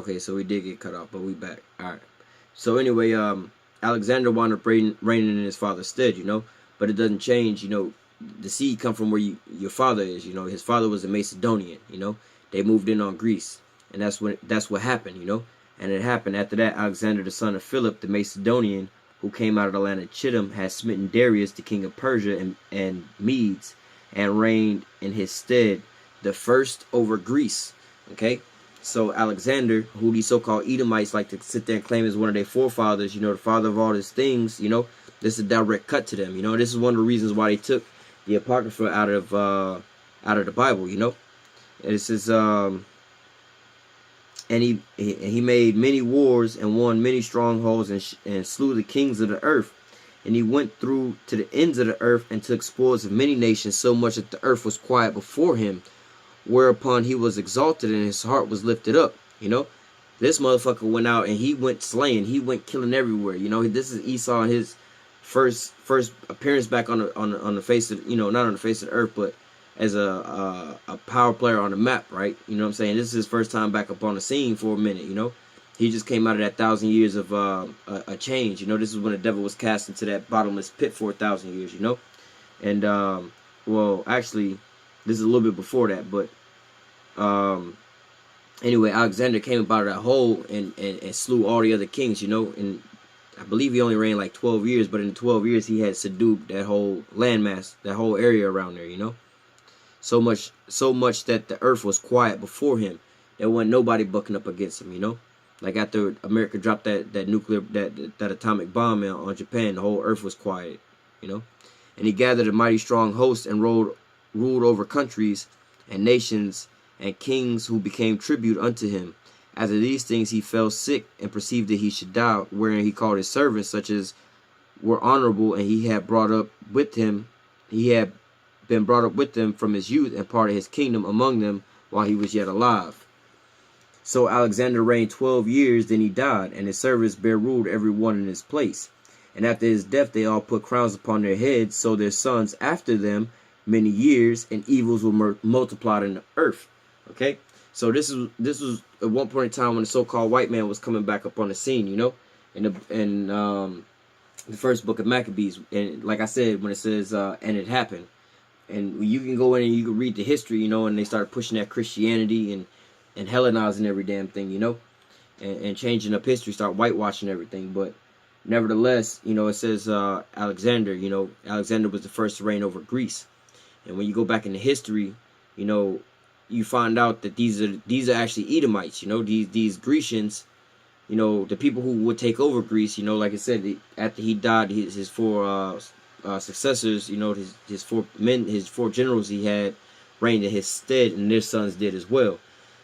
Okay, so we did get cut off, but we back. All right. So anyway, Alexander wound up reigning in his father's stead, you know. But it doesn't change, you know. The seed come from where your father is, you know. His father was a Macedonian, you know. They moved in on Greece, and that's what happened, you know. And it happened after that. Alexander, the son of Philip, the Macedonian, who came out of the land of Chittim, had smitten Darius, the king of Persia and Medes, and reigned in his stead, the first over Greece. Okay. So Alexander, who these so-called Edomites like to sit there and claim is one of their forefathers, you know, the father of all these things, you know, this is a direct cut to them. You know, this is one of the reasons why they took the Apocrypha out of the Bible, you know. And this is and he made many wars and won many strongholds and slew the kings of the earth. And he went through to the ends of the earth and took spoils of many nations, so much that the earth was quiet before him. Whereupon he was exalted and his heart was lifted up. You know, this motherfucker went out and he went slaying, he went killing everywhere. You know, this is Esau and his first appearance back on the face of, you know, not on the face of the earth, but as a power player on the map, right? You know what I'm saying? This is his first time back up on the scene for a minute. You know, he just came out of that 1,000 years of a change. You know, this is when the devil was cast into that bottomless pit for 1,000 years. You know, and well, actually, this is a little bit before that, but anyway, Alexander came about that hole and slew all the other kings, you know, and I believe he only reigned like 12 years, but in 12 years he had subdued that whole landmass, that whole area around there, you know. So much that the earth was quiet before him. There wasn't nobody bucking up against him, you know. Like after America dropped that nuclear, that atomic bomb on Japan, the whole earth was quiet, you know. And he gathered a mighty strong host and ruled over countries and nations and kings who became tribute unto him. After these things he fell sick and perceived that he should die, wherein he called his servants, such as were honorable, and he had brought up with him, he had been brought up with them from his youth, and parted his kingdom among them while he was yet alive. So Alexander reigned 12 years, then he died, and his servants bare ruled every one in his place. And after his death they all put crowns upon their heads, so their sons after them many years, and evils were multiplied in the earth. Okay, so this was at one point in time when the so-called white man was coming back up on the scene, you know, in the first book of Maccabees. And like I said, when it says and it happened, and you can go in and you can read the history, you know, and they started pushing that Christianity and Hellenizing every damn thing, you know, and changing up history, start whitewashing everything. But nevertheless, you know, it says Alexander, you know, Alexander was the first to reign over Greece. And when you go back into history, you know, you find out that these are actually Edomites, you know, these Grecians, you know, the people who would take over Greece, you know, like I said, after he died, his four successors, you know, his four generals he had reigned in his stead, and their sons did as well.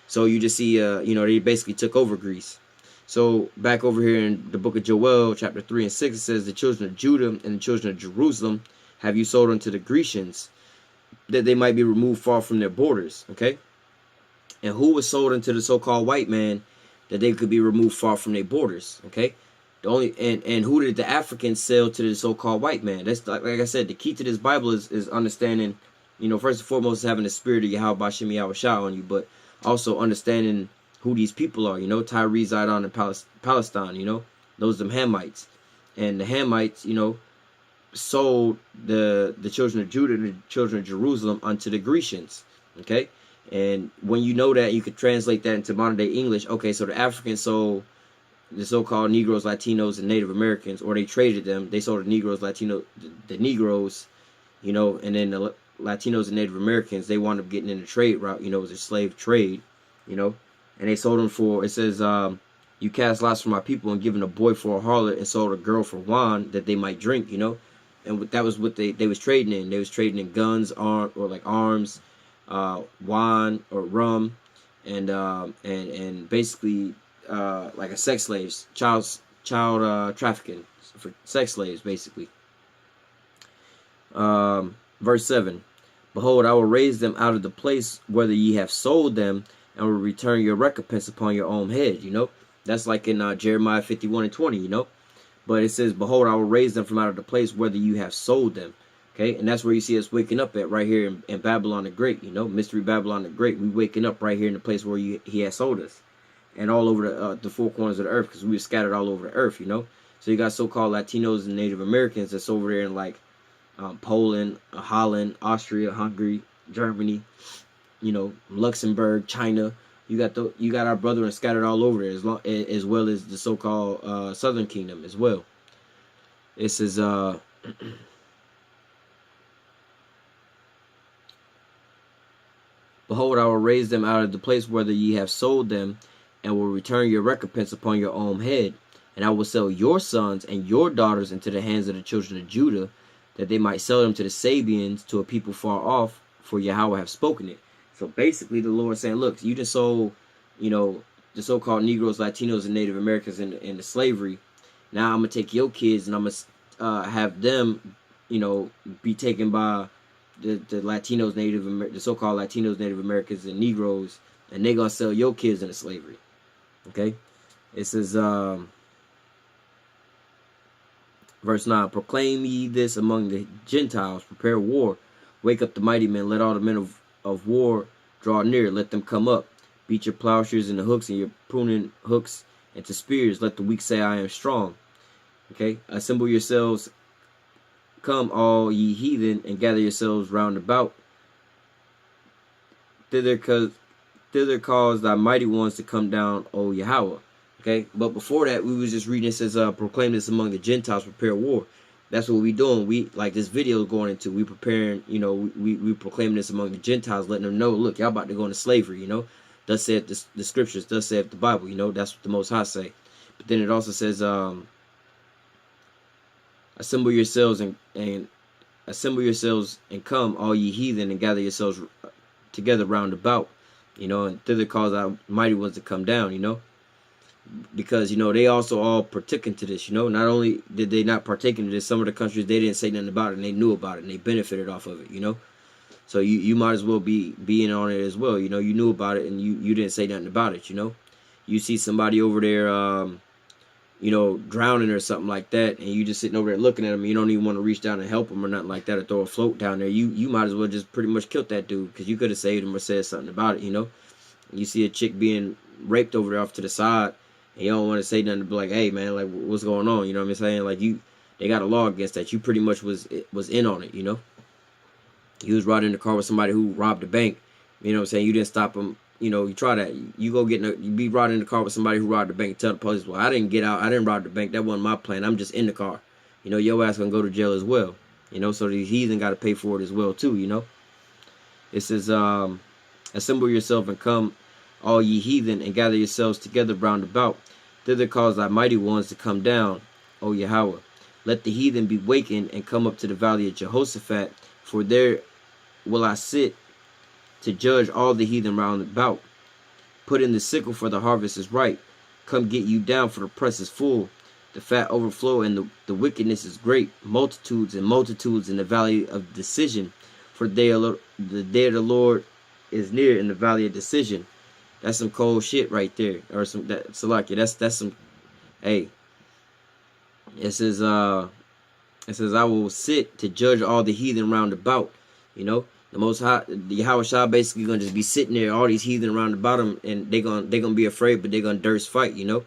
So you just see, you know, they basically took over Greece. So back over here in the book of Joel, chapter 3 and 6, it says, the children of Judah and the children of Jerusalem have you sold unto the Grecians, that they might be removed far from their borders. Okay, and who was sold into the so-called white man, that they could be removed far from their borders. Okay, the only and who did the Africans sell to the so-called white man? That's like I said, the key to this Bible is understanding, you know, first and foremost, having the spirit of Yahweh Shem Yahweh Shah on you, but also understanding who these people are. You know, Tyre, Zidon, and Palestine. You know, those them Hamites, and the Hamites, you know, sold the children of Judah and the children of Jerusalem unto the Grecians. Okay, and when you know that, you could translate that into modern day English. Okay, so the Africans sold the so-called Negroes, Latinos, and Native Americans, or they traded them. They sold the Negroes, the Negroes, you know, and then the Latinos and Native Americans, they wound up getting in the trade route. You know, it was a slave trade, you know, and they sold them for, it says, you cast lots for my people and given a boy for a harlot and sold a girl for wine that they might drink, you know. And that was what they was trading in. They was trading in guns, arms, wine or rum, and basically like a sex slaves, child trafficking for sex slaves, basically. Verse 7. Behold, I will raise them out of the place whether ye have sold them, and will return your recompense upon your own head. You know, that's like in Jeremiah 51 and 20. You know. But it says, behold, I will raise them from out of the place whether you have sold them. Okay, and that's where you see us waking up at, right here in Babylon the Great, you know, Mystery Babylon the Great. We waking up right here in the place where he has sold us. and all over the four corners of the earth, because we were scattered all over the earth, you know. So you got so-called Latinos and Native Americans that's over there in like Poland, Holland, Austria, Hungary, Germany, you know, Luxembourg, China. You got our brethren scattered all over there, as well as the so-called Southern Kingdom as well. It says, behold, I will raise them out of the place whither ye have sold them, and will return your recompense upon your own head. And I will sell your sons and your daughters into the hands of the children of Judah, that they might sell them to the Sabians, to a people far off, for Yahweh have spoken it. So basically the Lord saying, look, you just sold, you know, the so-called Negroes, Latinos, and Native Americans into slavery. Now I'm going to take your kids and I'm going to have them, you know, be taken by the Latinos, the so-called Latinos, Native Americans, and Negroes, and they're going to sell your kids into slavery. Okay? It says, verse 9, proclaim ye this among the Gentiles, prepare war, wake up the mighty men, let all the men of war draw near, let them come up, beat your plowshares into hooks and your pruning hooks into spears, let the weak say I am strong. Okay, assemble yourselves, come all ye heathen, and gather yourselves round about. Thither cause thy mighty ones to come down, O Yahweh. Okay, but before that, we was just reading. It says, proclaim this among the Gentiles, prepare war. That's what we doing. We, like this video is going into, we preparing, you know, we proclaiming this among the Gentiles, letting them know, look, y'all about to go into slavery, you know. Thus saith the scriptures, thus saith the Bible, you know, that's what the Most High say. But then it also says, assemble yourselves and come, all ye heathen, and gather yourselves together round about, you know, and thither cause our mighty ones to come down, you know. Because, you know, they also all partook into this, you know. Not only did they not partake into this, some of the countries, they didn't say nothing about it, and they knew about it, and they benefited off of it, you know. So you might as well be in on it as well, you know. You knew about it, and you didn't say nothing about it, you know. You see somebody over there, you know, drowning or something like that, and you just sitting over there looking at them, and you don't even want to reach down and help them or nothing like that, or throw a float down there. You might as well just pretty much kill that dude, because you could have saved him or said something about it, you know. You see a chick being raped over there off to the side, and you don't want to say nothing to be like, hey man, like what's going on? You know what I'm saying? Like they got a law against that. You pretty much was in on it, you know. You was riding in the car with somebody who robbed a bank. You know what I'm saying? You didn't stop him. You know, you try that. You go get you be riding in the car with somebody who robbed the bank. Tell the police, well, I didn't get out. I didn't rob the bank. That wasn't my plan. I'm just in the car. You know, your ass gonna go to jail as well. You know, so these heathen got to pay for it as well too. You know. It says, assemble yourself and come, all ye heathen, and gather yourselves together round about. Thither cause thy mighty ones to come down, O Yahweh. Let the heathen be wakened and come up to the valley of Jehoshaphat, for there will I sit to judge all the heathen round about. Put in the sickle, for the harvest is ripe. Come get you down, for the press is full. The fat overflow, and the wickedness is great. Multitudes and multitudes in the valley of decision. For the day of the Lord is near in the valley of decision. That's some cold shit right there. Or some that's some. Hey, it says I will sit to judge all the heathen round about. You know, the Most High, the Yahweh Shah, basically gonna just be sitting there, all these heathen around about him, and they gonna be afraid, but they gonna durst fight. You know,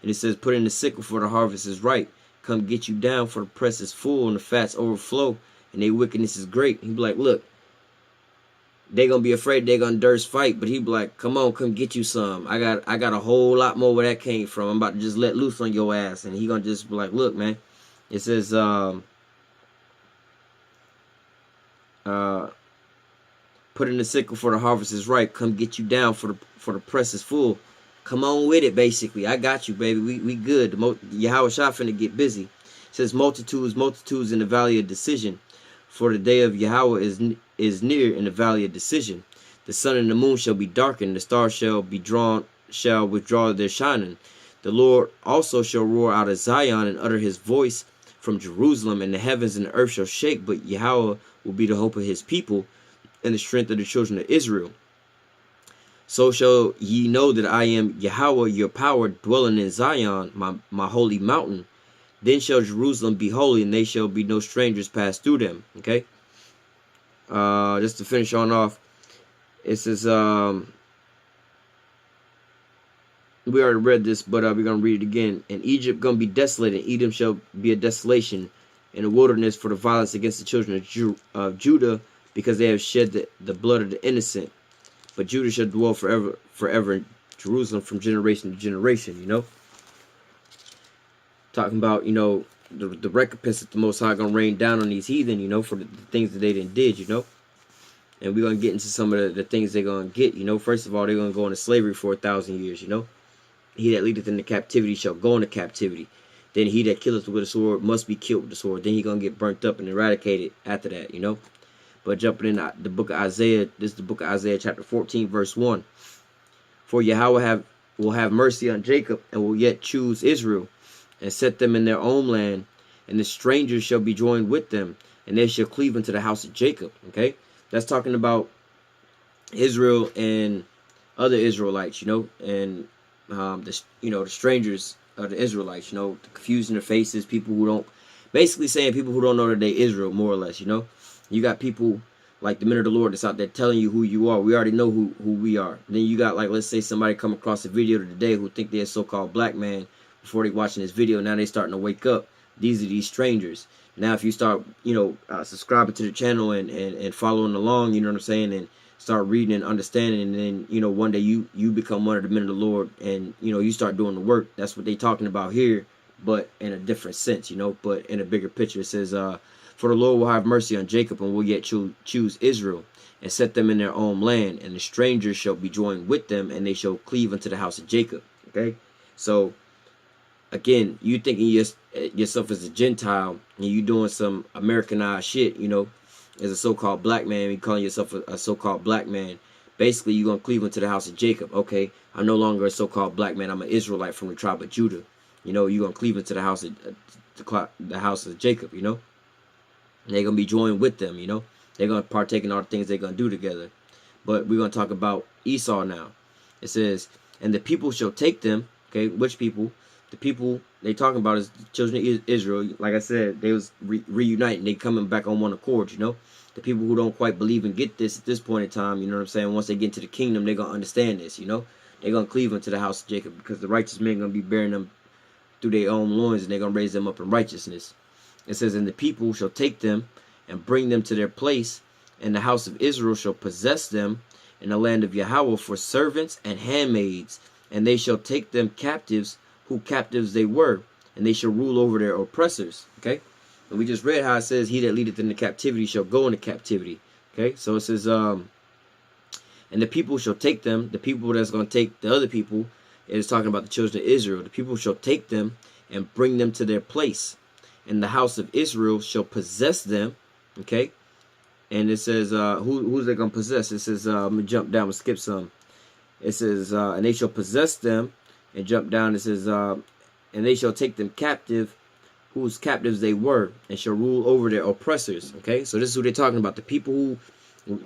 and it says, put in the sickle, for the harvest is ripe. Come get you down, for the press is full and the fats overflow, and their wickedness is great. He be like, look. They gonna be afraid, they gonna durst fight, but he be like, come on, come get you some. I got a whole lot more where that came from. I'm about to just let loose on your ass. And he gonna just be like, look, man. It says put in the sickle, for the harvest is ripe. Come get you down, for the press is full. Come on with it, basically. I got you, baby. We good. Yahweh Shah finna get busy. It says multitudes in the valley of decision. For the day of Yahweh is near in the valley of decision. The sun and the moon shall be darkened, the stars shall withdraw their shining. The Lord also shall roar out of Zion and utter his voice from Jerusalem, and the heavens and the earth shall shake, but Yahweh will be the hope of his people and the strength of the children of Israel. So shall ye know that I am Yahweh, your power, dwelling in Zion, my holy mountain. Then shall Jerusalem be holy, and they shall be no strangers pass through them. Okay. Just to finish on off, it says, we already read this, but we're going to read it again. And Egypt going to be desolate, and Edom shall be a desolation in the wilderness for the violence against the children of Judah, because they have shed the blood of the innocent. But Judah shall dwell forever in Jerusalem from generation to generation, you know. Talking about, you know, the recompense that the Most High going to rain down on these heathen, you know, for the things that they didn't did, you know. And we're going to get into some of the things they're going to get, you know. First of all, they're going to go into slavery for 1,000 years, you know. He that leadeth into captivity shall go into captivity. Then he that killeth with a sword must be killed with the sword. Then he going to get burnt up and eradicated after that, you know. But jumping in the book of Isaiah, this is the book of Isaiah chapter 14, verse 1. For Yahweh will have mercy on Jacob, and will yet choose Israel, and set them in their own land, and the strangers shall be joined with them, and they shall cleave unto the house of Jacob. Okay, that's talking about Israel and other Israelites, you know, and the strangers of the Israelites, you know, the confusion of faces, people who don't, basically saying people who don't know that they Israel, more or less, you know. You got people like the men of the Lord that's out there telling you who you are. We already know who we are. Then you got, like, let's say somebody come across a video today who think they're a so-called black man before they watching this video. Now they starting to wake up. These are these strangers. Now if you start, you know, subscribing to the channel and following along, you know what I'm saying, and start reading and understanding, and then, you know, one day you become one of the men of the Lord, and, you know, you start doing the work. That's what they talking about here, but in a different sense, you know, but in a bigger picture. It says, for the Lord will have mercy on Jacob, and will yet choose Israel, and set them in their own land, and the strangers shall be joined with them, and they shall cleave unto the house of Jacob. Okay, so again, you thinking yourself as a Gentile, and you doing some Americanized shit, you know, as a so-called black man, you calling yourself a so-called black man. Basically, you're going to cleave into the house of Jacob. Okay, I'm no longer a so-called black man. I'm an Israelite from the tribe of Judah. You know, you're going to cleave into the house of Jacob, you know. They're going to be joined with them, you know. They're going to partake in all the things they're going to do together. But we're going to talk about Esau now. It says, and the people shall take them. Okay, which people? The people they talking about is the children of Israel. Like I said, they was reuniting. They coming back on one accord, you know. The people who don't quite believe and get this at this point in time, you know what I'm saying, once they get into the kingdom, they're going to understand this, you know. They're going to cleave into the house of Jacob, because the righteous men going to be bearing them through their own loins, and they're going to raise them up in righteousness. It says, and the people shall take them and bring them to their place, and the house of Israel shall possess them in the land of Yahweh for servants and handmaids, and they shall take them captives, who captives they were, and they shall rule over their oppressors. Okay, and we just read how it says, he that leadeth into captivity shall go into captivity. Okay, so it says, and the people shall take them, the people that's going to take the other people, it is talking about the children of Israel. The people shall take them and bring them to their place, and the house of Israel shall possess them. Okay, and it says, who's they gonna possess? It says, I'm gonna jump down and skip some. It says, and they shall possess them, and jump down. It says, and they shall take them captive, whose captives they were, and shall rule over their oppressors. Okay, so this is who they're talking about. The people who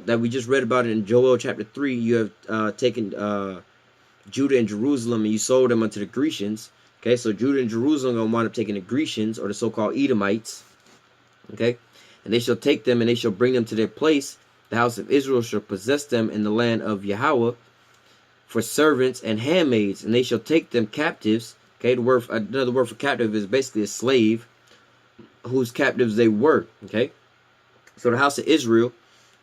that we just read about in Joel chapter 3. You have taken Judah and Jerusalem, and you sold them unto the Grecians. Okay, so Judah and Jerusalem are gonna wind up taking the Grecians, or the so-called Edomites. Okay, and they shall take them, and they shall bring them to their place. The house of Israel shall possess them in the land of Yahweh for servants and handmaids, and they shall take them captives. Okay, another word for captive is basically a slave, whose captives they were. Okay, so the house of Israel,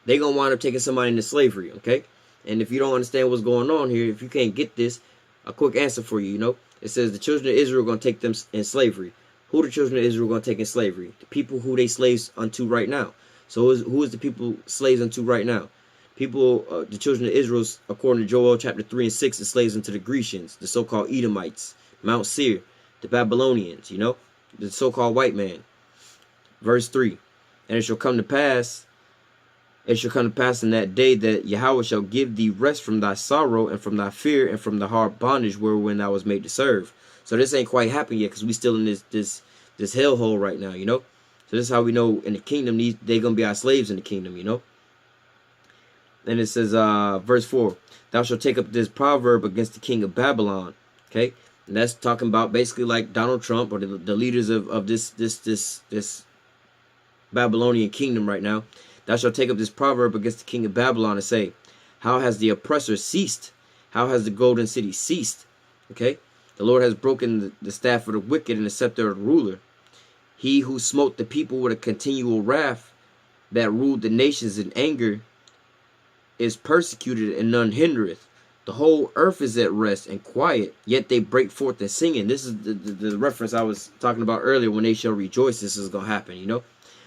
they're gonna wind up taking somebody into slavery. Okay, and if you don't understand what's going on here, if you can't get this, a quick answer for you. You know, it says the children of Israel are gonna take them in slavery. Who the children of Israel going to take in slavery? The people who they slaves unto right now. So who is the people slaves unto right now? People, the children of Israel, according to Joel chapter 3 and 6, is slaves unto the Grecians, the so-called Edomites, Mount Seir, the Babylonians, you know, the so-called white man. Verse 3, and it shall come to pass in that day that Yahweh shall give thee rest from thy sorrow and from thy fear and from the hard bondage wherein thou was made to serve. So this ain't quite happened yet, because we still in this hellhole right now, you know. So this is how we know in the kingdom, they're going to be our slaves in the kingdom, you know. And it says, verse 4, thou shalt take up this proverb against the king of Babylon. Okay, and that's talking about basically like Donald Trump, or the leaders of this Babylonian kingdom right now. Thou shalt take up this proverb against the king of Babylon and say, how has the oppressor ceased? How has the golden city ceased? Okay? The Lord has broken the staff of the wicked and the scepter of the ruler. He who smote the people with a continual wrath, that ruled the nations in anger, is persecuted and none hindereth. The whole earth is at rest and quiet, yet they break forth in singing. This is the reference I was talking about earlier. When they shall rejoice, this is going to happen, you know.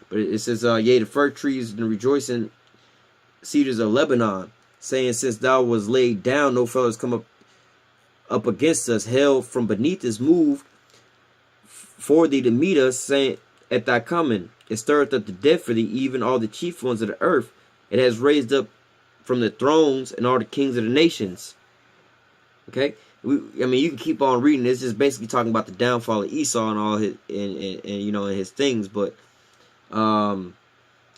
But it says, yea, the fir trees and rejoicing cedars of Lebanon, saying, since thou was laid down, no fellows come up against us. Hell from beneath is moved for thee to meet us, saying, at thy coming. It stirreth up the dead for thee, even all the chief ones of the earth. It has raised up from the thrones and all the kings of the nations. Okay, I mean, you can keep on reading. It's just basically talking about the downfall of Esau and all his and you know, and his things. But I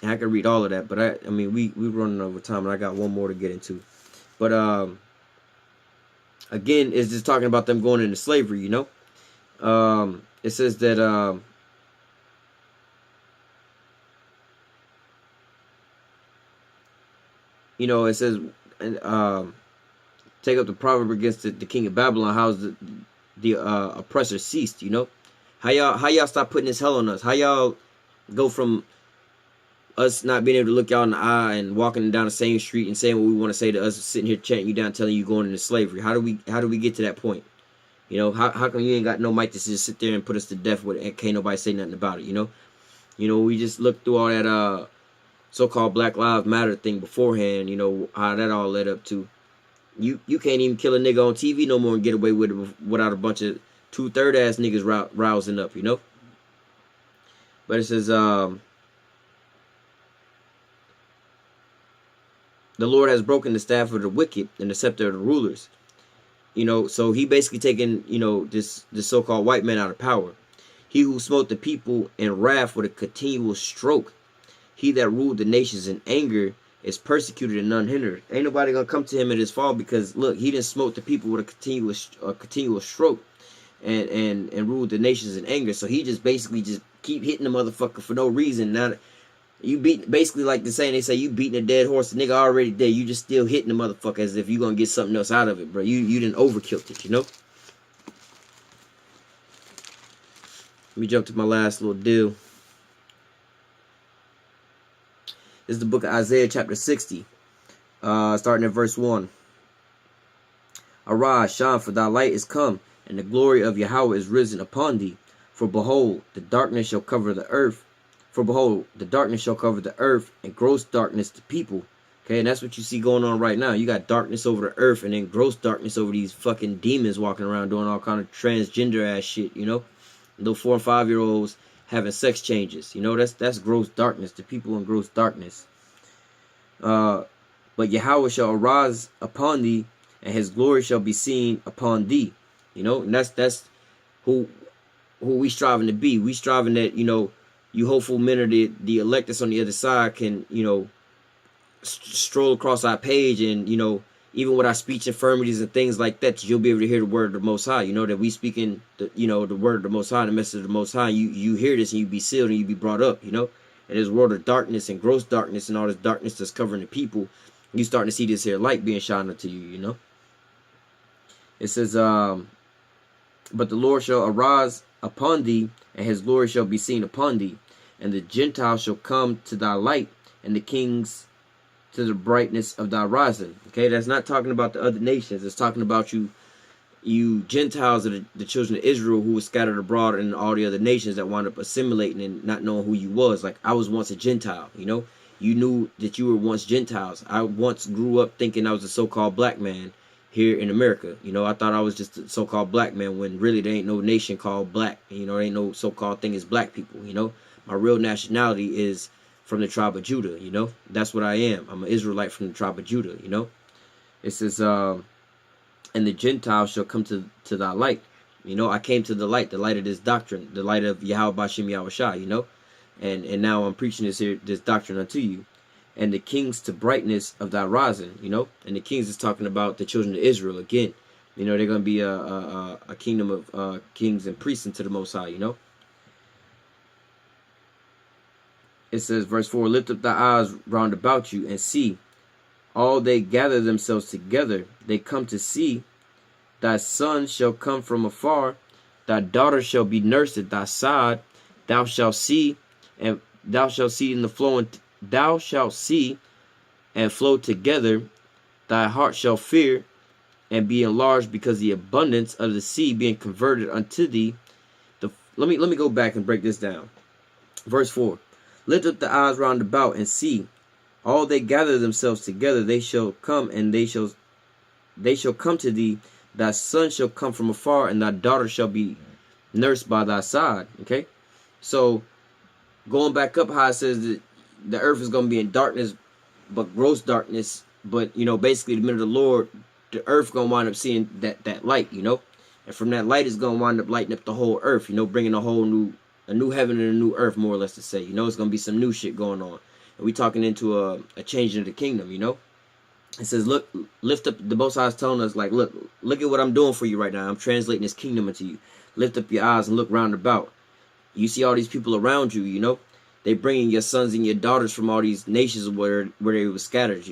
can read all of that. But I mean, we running over time, and I got one more to get into. But again, it's just talking about them going into slavery. You know, it says that you know, it says, take up the proverb against the king of Babylon. How's the oppressor ceased? You know, how y'all stop putting this hell on us? How y'all go from us not being able to look y'all in the eye and walking down the same street and saying what we want to say to us, sitting here chanting you down, telling you going into slavery? How do we get to that point? You know, how come you ain't got no might to just sit there and put us to death with it and can't nobody say nothing about it? You know, we just looked through all that so-called Black Lives Matter thing beforehand, you know, how that all led up to. You can't even kill a nigga on TV no more and get away with it without a bunch of 2/3 ass niggas rousing up, you know. But it says, the Lord has broken the staff of the wicked and the scepter of the rulers. You know, so he basically taking, you know, this so-called white man out of power. He who smote the people in wrath with a continual stroke. He that ruled the nations in anger is persecuted and none hindered. Ain't nobody gonna come to him in his fall, because look, he didn't smote the people with a continuous stroke and ruled the nations in anger. So he just basically just keep hitting the motherfucker for no reason. Now you beat, basically like the saying, they say you beating a dead horse, the nigga already dead. You just still hitting the motherfucker as if you gonna get something else out of it, bro. You didn't overkill it, you know. Let me jump to my last little deal. This is the book of Isaiah chapter 60, starting at verse 1. Arise, shine, for thy light is come, and the glory of Yahweh is risen upon thee. For behold, the darkness shall cover the earth. For behold, the darkness shall cover the earth, and gross darkness the people. Okay, and that's what you see going on right now. You got darkness over the earth, and then gross darkness over these fucking demons walking around doing all kind of transgender ass shit, you know? Little 4 and 5-year-olds having sex changes. You know, that's gross darkness. The people in gross darkness. But Yahweh shall arise upon thee, and his glory shall be seen upon thee. You know, and that's who we striving to be. We striving that, you know, you hopeful men of the elect that's on the other side can, you know, stroll across our page, and, you know, even with our speech infirmities and things like that, you'll be able to hear the word of the Most High. You know, that we speaking, you know, the word of the Most High, the message of the Most High. You hear this and you be sealed and you be brought up, you know. And this world of darkness and gross darkness and all this darkness that's covering the people, you starting to see this here light being shined unto you, you know. It says, but the Lord shall arise upon thee, and his glory shall be seen upon thee. And the Gentiles shall come to thy light, and the kings to the brightness of thy rising. Okay, that's not talking about the other nations. It's talking about you Gentiles of the children of Israel who were scattered abroad in all the other nations that wound up assimilating and not knowing who you was. Like, I was once a Gentile, you know. You knew that you were once Gentiles. I once grew up thinking I was a so-called black man here in America. You know, I thought I was just a so-called black man when really there ain't no nation called black. You know, there ain't no so-called thing as black people, you know. My real nationality is from the tribe of Judah, you know. That's what I am. I'm an Israelite from the tribe of Judah, you know. It says, and the Gentiles shall come to thy light. You know, I came to the light of this doctrine, the light of Yahweh Bashem Yahushua, you know. And now I'm preaching this doctrine unto you. And the kings to brightness of thy rising, you know. And the kings is talking about the children of Israel again. You know, they're going to be a kingdom of kings and priests unto the Most High, you know. It says, verse 4, lift up thy eyes round about you and see. All they gather themselves together. They come to see Thy son shall come from afar, thy daughter shall be nursed at thy side. Thou shalt see, and thou shalt see in the flowing. Thou shalt see and flow together. Thy heart shall fear and be enlarged, because the abundance of the sea being converted unto thee. Let me go back and break this down. Verse 4. Lift up the eyes round about and see. All they gather themselves together, they shall come, and they shall come to thee. Thy son shall come from afar, and thy daughter shall be nursed by thy side. Okay? So, going back up, how it says that the earth is going to be in darkness, but gross darkness. But, basically, the minute of the Lord, the earth going to wind up seeing that light, And from that light, is going to wind up lighting up the whole earth, bringing a new heaven and a new earth, more or less to say. It's going to be some new shit going on. And we talking into a change in the kingdom, It says, look, lift up, the Most High is telling us, like, look at what I'm doing for you right now. I'm translating this kingdom into you. Lift up your eyes and look round about. You see all these people around you, They bringing your sons and your daughters from all these nations where they were scattered,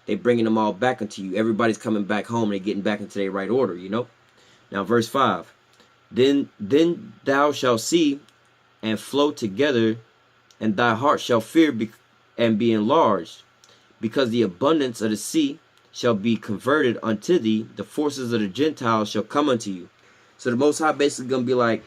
They bringing them all back into you. Everybody's coming back home. They're getting back into their right order, Now, verse 5. Then thou shalt see and flow together, and thy heart shall fear and be enlarged, because the abundance of the sea shall be converted unto thee. The forces of the Gentiles shall come unto you. So the Most High basically going to be like,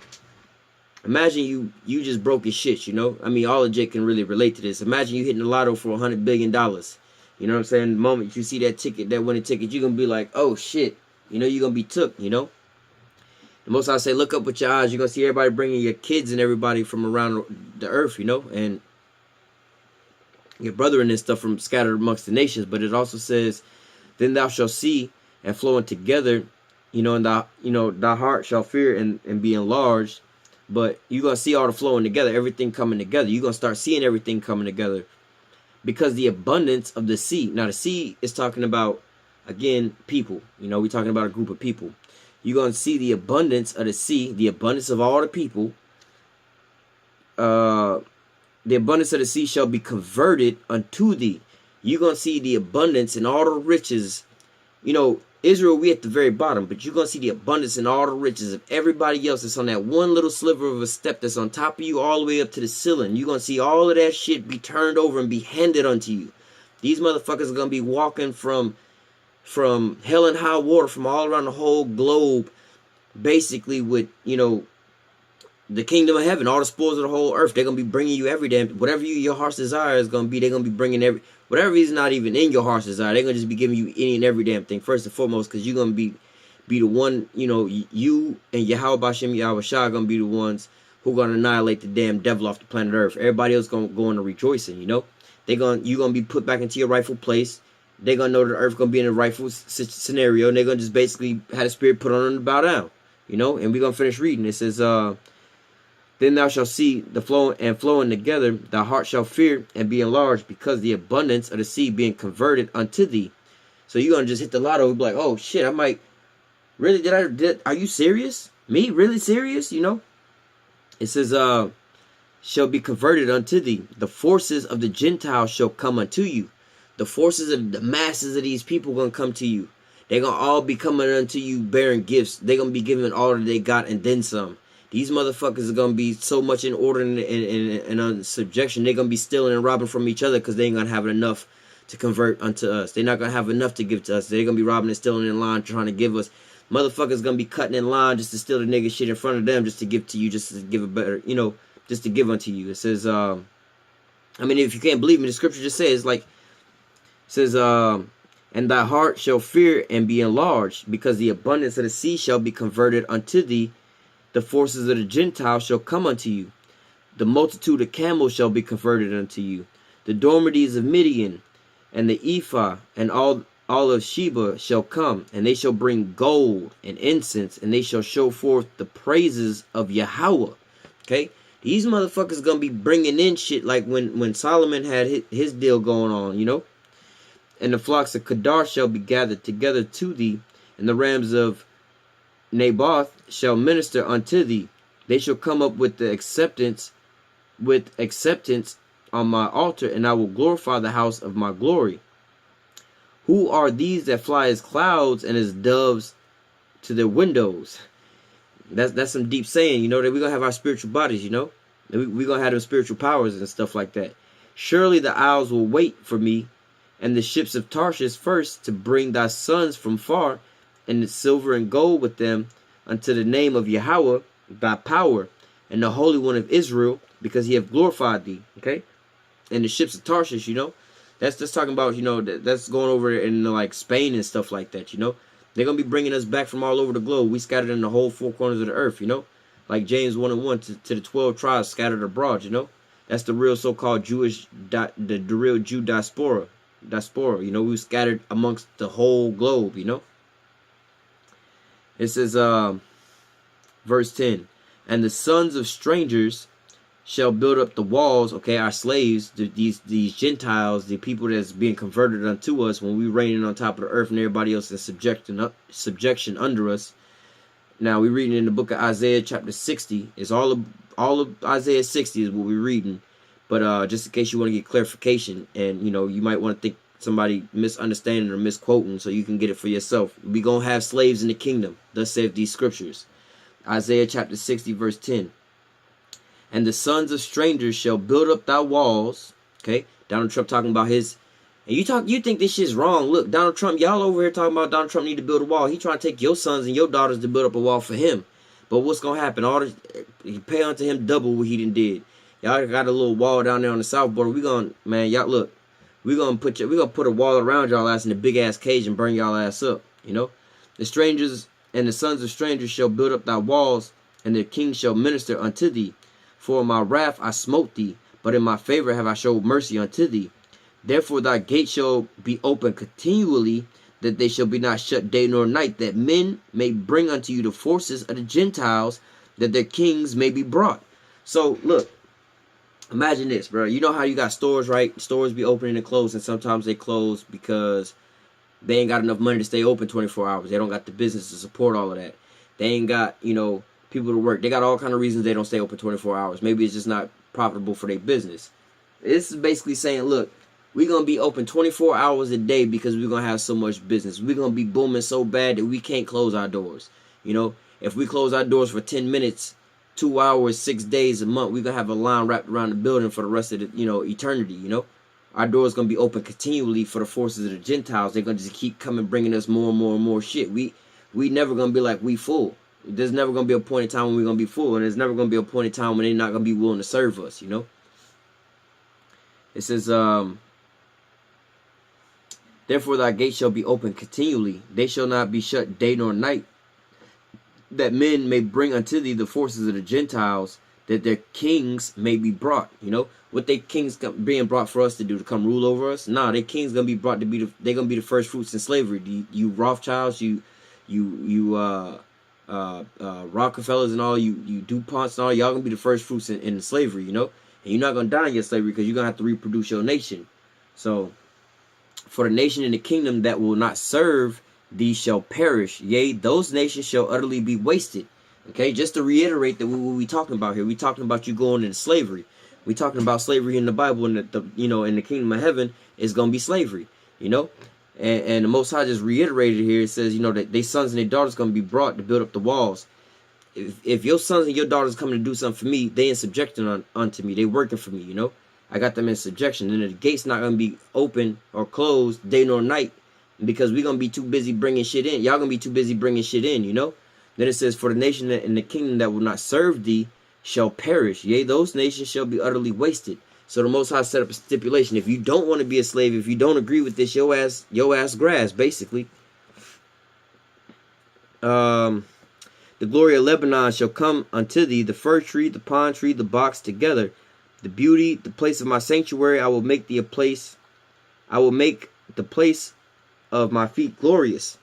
imagine you just broke your shit, I mean, all of Jake can really relate to this. Imagine you hitting the lotto for $100 billion. You know what I'm saying? The moment you see that ticket, that winning ticket, you're going to be like, oh, shit. You're going to be took, The Most High say, look up with your eyes. You're going to see everybody bringing your kids and everybody from around the earth, And your brethren and stuff from scattered amongst the nations. But it also says, then thou shalt see and flowing together, and thy heart shall fear and be enlarged. But you're going to see all the flowing together, everything coming together. You're going to start seeing everything coming together. Because the abundance of the sea. Now, the sea is talking about, again, people. We're talking about a group of people. You're going to see the abundance of the sea, the abundance of all the people. The abundance of the sea shall be converted unto thee. You're going to see the abundance and all the riches. Israel, we at the very bottom, but you're going to see the abundance and all the riches of everybody else that's on that one little sliver of a step that's on top of you all the way up to the ceiling. You're going to see all of that shit be turned over and be handed unto you. These motherfuckers are going to be walking from hell and high water from all around the whole globe, basically with, the kingdom of heaven, all the spoils of the whole earth. They're going to be bringing you every damn, whatever your heart's desire is going to be, they're going to be bringing whatever is not even in your heart's desire, they're going to just be giving you any and every damn thing, first and foremost, because you're going to be the one, you and Yahweh Bashem Yahweh Shah are going to be the ones who are going to annihilate the damn devil off the planet earth. Everybody else going to go into rejoicing, you're going to be put back into your rightful place. They're going to know that the earth going to be in a rightful scenario, and they're going to just basically have the spirit put on them to bow down, and we're going to finish reading. It says, then thou shalt see the flowing together, thy heart shall fear and be enlarged, because the abundance of the sea being converted unto thee. So you're gonna just hit the lotto and be like, oh shit, I might really are you serious? Me? Really serious? It says shall be converted unto thee. The forces of the Gentiles shall come unto you. The forces of the masses of these people gonna come to you. They're gonna all be coming unto you bearing gifts. They're gonna be giving all that they got and then some. These motherfuckers are going to be so much in order and on subjection. They're going to be stealing and robbing from each other because they ain't going to have enough to convert unto us. They're not going to have enough to give to us. They're going to be robbing and stealing in line trying to give us. Motherfuckers going to be cutting in line just to steal the nigga shit in front of them just to give to you, just to give a better, just to give unto you. It says, I mean, if you can't believe me, the scripture just says, and thy heart shall fear and be enlarged, because the abundance of the sea shall be converted unto thee. The forces of the Gentiles shall come unto you. The multitude of camels shall be converted unto you. The dormities of Midian and the Ephah and all of Sheba shall come, and they shall bring gold and incense, and they shall show forth the praises of Yahweh. Okay? These motherfuckers gonna be bringing in shit like when Solomon had his deal going on, And the flocks of Kedar shall be gathered together to thee, and the rams of Naboth shall minister unto thee. They shall come up with acceptance on my altar, and I will glorify the house of my glory. Who are these that fly as clouds and as doves to their windows. That's some deep saying, you know, that we're going to have our spiritual bodies, you know. We're going to have them spiritual powers and stuff like that. Surely the isles will wait for me, and the ships of Tarshish first, to bring thy sons from far, and the silver and gold with them, unto the name of Yahweh, thy power, and the Holy One of Israel, because he hath glorified thee. Okay? And the ships of Tarshish, you know, that's just talking about, you know, that's going over in like Spain and stuff like that, you know. They're going to be bringing us back from all over the globe. We scattered in the whole four corners of the earth, you know. Like James 1:1, to the 12 tribes scattered abroad, you know. That's the real so-called Jewish, the real Jew diaspora. You know, we were scattered amongst the whole globe, you know. It says, verse 10, and the sons of strangers shall build up the walls. Okay, our slaves, these Gentiles, the people that's being converted unto us, when we reigning on top of the earth and everybody else is subjection under us. Now we're reading in the book of Isaiah chapter 60. It's all of Isaiah 60 is what we're reading. But just in case you want to get clarification, and you know, you might want to think somebody misunderstanding or misquoting, so you can get it for yourself. We gonna have slaves in the kingdom, thus saith these scriptures. Isaiah chapter 60 verse 10. And the sons of strangers shall build up thy walls. Okay, Donald Trump talking about his. And you think this shit's wrong. Look, Donald Trump, y'all over here talking about Donald Trump need to build a wall. He trying to take your sons and your daughters to build up a wall for him. But what's gonna happen? You pay unto him double what he done did. Y'all got a little wall down there on the south border. We gonna, man, y'all look. We gonna put a wall around y'all ass in a big ass cage and burn y'all ass up. You know, the strangers and the sons of strangers shall build up thy walls, and their kings shall minister unto thee. For in my wrath I smote thee, but in my favor have I showed mercy unto thee. Therefore thy gate shall be open continually, that they shall be not shut day nor night, that men may bring unto you the forces of the Gentiles, that their kings may be brought. So look, imagine this, bro. You know how you got stores, right? Stores be opening and closing. Sometimes they close because they ain't got enough money to stay open 24 hours. They don't got the business to support all of that. They ain't got, you know, people to work. They got all kind of reasons they don't stay open 24 hours. Maybe it's just not profitable for their business. This is basically saying, look, we're going to be open 24 hours a day because we're going to have so much business. We're going to be booming so bad that we can't close our doors. You know, if we close our doors for 10 minutes, 2 hours, 6 days, a month, we're going to have a line wrapped around the building for the rest of the, you know, eternity, you know. Our doors going to be open continually for the forces of the Gentiles. They're going to just keep coming, bringing us more and more and more shit. We never going to be like, we full. There's never going to be a point in time when we're going to be full, and there's never going to be a point in time when they're not going to be willing to serve us, you know. It says, therefore thy gate shall be open continually. They shall not be shut day nor night, that men may bring unto thee the forces of the Gentiles, that their kings may be brought. You know, what they kings being brought for us to do, to come rule over us? Nah, their kings gonna be brought to be they're gonna be the first fruits in slavery. You Rothschilds, you Rockefellers and all, you DuPonts and all, y'all gonna be the first fruits in slavery, you know? And you're not gonna die in your slavery because you're gonna have to reproduce your nation. So, for the nation and the kingdom that will not serve thee shall perish. Yea, those nations shall utterly be wasted. Okay, just to reiterate that what we talking about here, we talking about you going into slavery. We talking about slavery in the Bible, and the you know, in the kingdom of heaven is gonna be slavery. You know, and the Most High just reiterated here. It says, you know, that their sons and their daughters gonna be brought to build up the walls. If your sons and your daughters coming to do something for me, they in subjection unto me. They working for me. You know, I got them in subjection, and the gate's not gonna be open or closed day nor night, because we're gonna be too busy bringing shit in. Y'all gonna be too busy bringing shit in. You know. Then it says, for the nation and the kingdom that will not serve thee shall perish. Yea, those nations shall be utterly wasted. So the Most High set up a stipulation. If you don't want to be a slave, if you don't agree with this, your ass grass, basically. The glory of Lebanon shall come unto thee, the fir tree, the pine tree, the box together. The beauty, the place of my sanctuary, I will make thee a place. I will make the place of my feet glorious.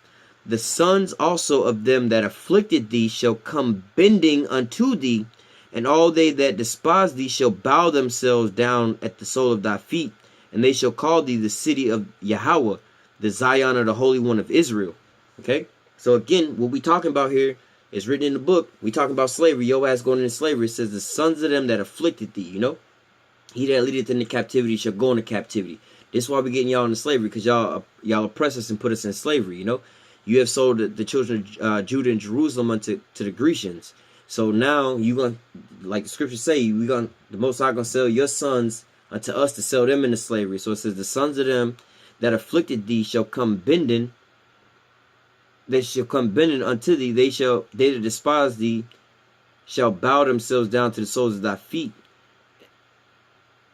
The sons also of them that afflicted thee shall come bending unto thee, and all they that despise thee shall bow themselves down at the sole of thy feet, and they shall call thee the city of Yahweh, the Zion of the Holy One of Israel. Okay? So again, what we talking about here is written in the book. We talking about slavery. Your ass going into slavery. It says, the sons of them that afflicted thee, you know? He that leadeth into captivity shall go into captivity. This is why we getting y'all into slavery, because y'all oppress us and put us in slavery, you know? You have sold the children of Judah and Jerusalem unto the Grecians. So now you gonna, like the scriptures say, the Most High gonna sell your sons unto us to sell them into slavery. So it says, the sons of them that afflicted thee shall come bending. They shall come bending unto thee. They that despise thee shall bow themselves down to the soles of thy feet.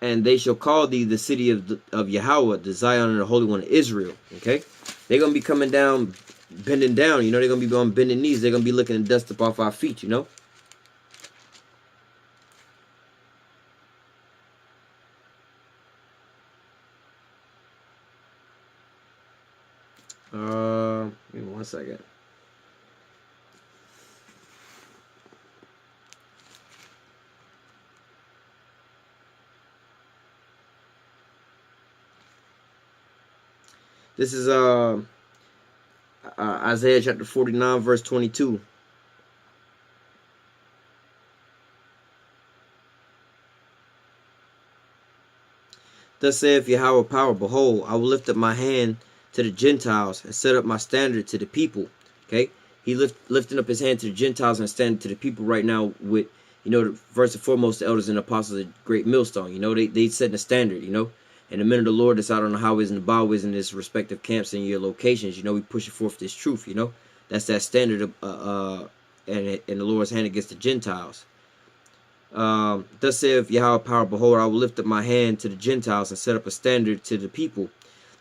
And they shall call thee the city of Yahweh, the Zion of the Holy One of Israel. Okay, they're gonna be coming down, bending down. You know, they're gonna be on bending knees. They're gonna be looking to dust up off our feet. You know. Give me 1 second. This is Isaiah chapter 49, verse 22. Thus saith Yahweh power, behold, I will lift up my hand to the Gentiles and set up my standard to the people. Okay, he lifting up his hand to the Gentiles and standing to the people right now with, you know, first and foremost, the elders and apostles of great millstone. You know, they setting a standard, you know. And the men of the Lord that's out on the highways and the byways in this respective camps and your locations, you know, we pushing forth this truth, you know. That's that standard of and the Lord's hand against the Gentiles. Thus saith Yahweh power, behold, I will lift up my hand to the Gentiles and set up a standard to the people.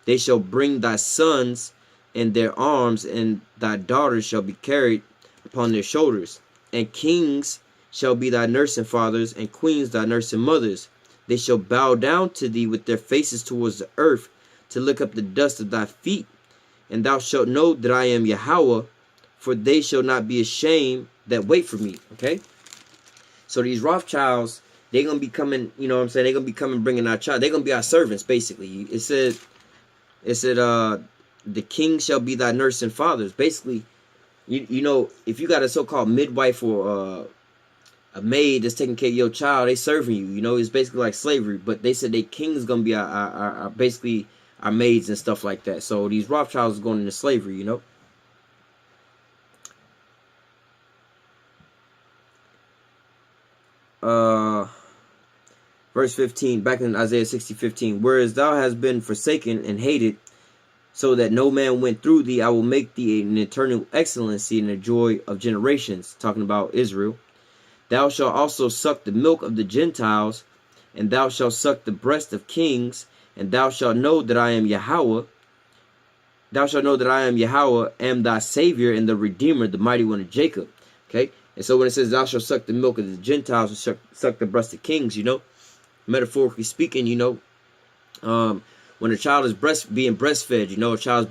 They shall bring thy sons in their arms, and thy daughters shall be carried upon their shoulders. And kings shall be thy nursing fathers, and queens thy nursing mothers. They shall bow down to thee with their faces towards the earth, to lick up the dust of thy feet. And thou shalt know that I am Yahweh, for they shall not be ashamed that wait for me. Okay? So these Rothschilds, they're going to be coming, you know what I'm saying? They're going to be coming bringing our child. They're going to be our servants, basically. It said, the king shall be thy nursing fathers. Basically, you know, if you got a so-called midwife or a maid that's taking care of your child, they serving you. You know, it's basically like slavery. But they said they king's going to be our basically our maids and stuff like that. So these Rothschilds are going into slavery, you know. Verse 15, back in Isaiah 60:15, whereas thou hast been forsaken and hated, so that no man went through thee, I will make thee an eternal excellency and the joy of generations. Talking about Israel. Thou shalt also suck the milk of the Gentiles, and thou shalt suck the breast of kings, and thou shalt know that I am Yahweh. Thou shalt know that I am Yahweh, am thy Savior and the Redeemer, the mighty one of Jacob. Okay? And so when it says thou shalt suck the milk of the Gentiles and suck the breast of kings, you know, metaphorically speaking, you know, when a child is being breastfed, you know, a child's